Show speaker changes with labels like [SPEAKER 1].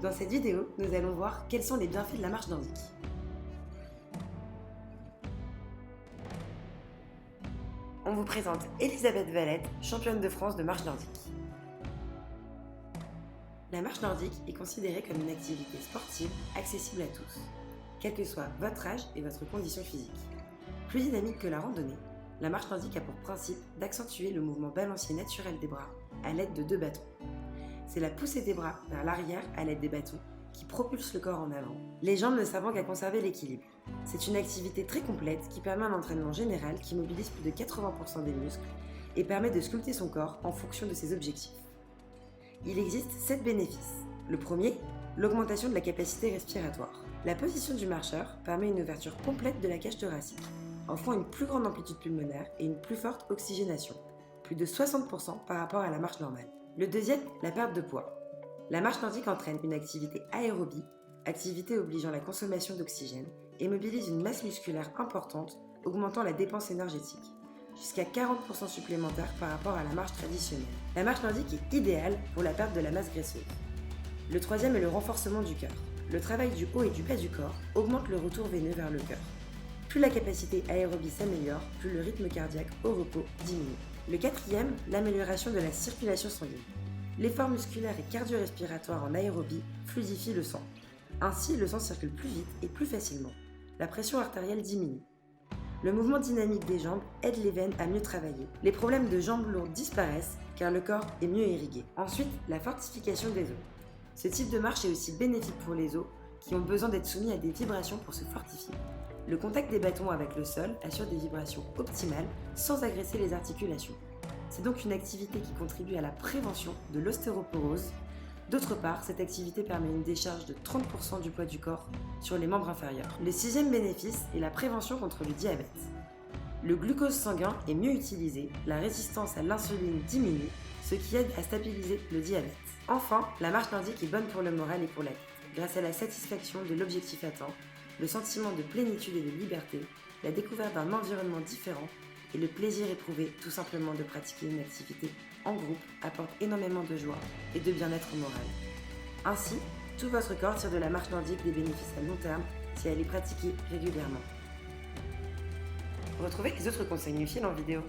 [SPEAKER 1] Dans cette vidéo, nous allons voir quels sont les bienfaits de la marche nordique. On vous présente Elisabeth Valette, championne de France de marche nordique. La marche nordique est considérée comme une activité sportive accessible à tous, quel que soit votre âge et votre condition physique. Plus dynamique que la randonnée, la marche nordique a pour principe d'accentuer le mouvement balancier naturel des bras à l'aide de 2 bâtons. C'est la poussée des bras vers l'arrière à l'aide des bâtons qui propulse le corps en avant, les jambes ne servant qu'à conserver l'équilibre. C'est une activité très complète qui permet un entraînement général qui mobilise plus de 80% des muscles et permet de sculpter son corps en fonction de ses objectifs. Il existe 7 bénéfices. Le premier, l'augmentation de la capacité respiratoire. La position du marcheur permet une ouverture complète de la cage thoracique, offrant une plus grande amplitude pulmonaire et une plus forte oxygénation, plus de 60% par rapport à la marche normale. Le deuxième, la perte de poids. La marche nordique entraîne une activité aérobie, activité obligeant la consommation d'oxygène, et mobilise une masse musculaire importante, augmentant la dépense énergétique, jusqu'à 40% supplémentaire par rapport à la marche traditionnelle. La marche nordique est idéale pour la perte de la masse graisseuse. Le troisième est le renforcement du cœur. Le travail du haut et du bas du corps augmente le retour veineux vers le cœur. Plus la capacité aérobie s'améliore, plus le rythme cardiaque au repos diminue. Le quatrième, l'amélioration de la circulation sanguine. L'effort musculaire et cardio-respiratoire en aérobie fluidifie le sang. Ainsi, le sang circule plus vite et plus facilement. La pression artérielle diminue. Le mouvement dynamique des jambes aide les veines à mieux travailler. Les problèmes de jambes lourdes disparaissent car le corps est mieux irrigué. Ensuite, la fortification des os. Ce type de marche est aussi bénéfique pour les os qui ont besoin d'être soumis à des vibrations pour se fortifier. Le contact des bâtons avec le sol assure des vibrations optimales sans agresser les articulations. C'est donc une activité qui contribue à la prévention de l'ostéoporose. D'autre part, cette activité permet une décharge de 30% du poids du corps sur les membres inférieurs. Le sixième bénéfice est la prévention contre le diabète. Le glucose sanguin est mieux utilisé, la résistance à l'insuline diminue, ce qui aide à stabiliser le diabète. Enfin, la marche nordique est bonne pour le moral et pour la tête, grâce à la satisfaction de l'objectif atteint, le sentiment de plénitude et de liberté, la découverte d'un environnement différent et le plaisir éprouvé tout simplement de pratiquer une activité en groupe apporte énormément de joie et de bien-être moral. Ainsi, tout votre corps tire de la marche nordique des bénéfices à long terme si elle est pratiquée régulièrement. Retrouvez les autres conseils utiles en vidéo.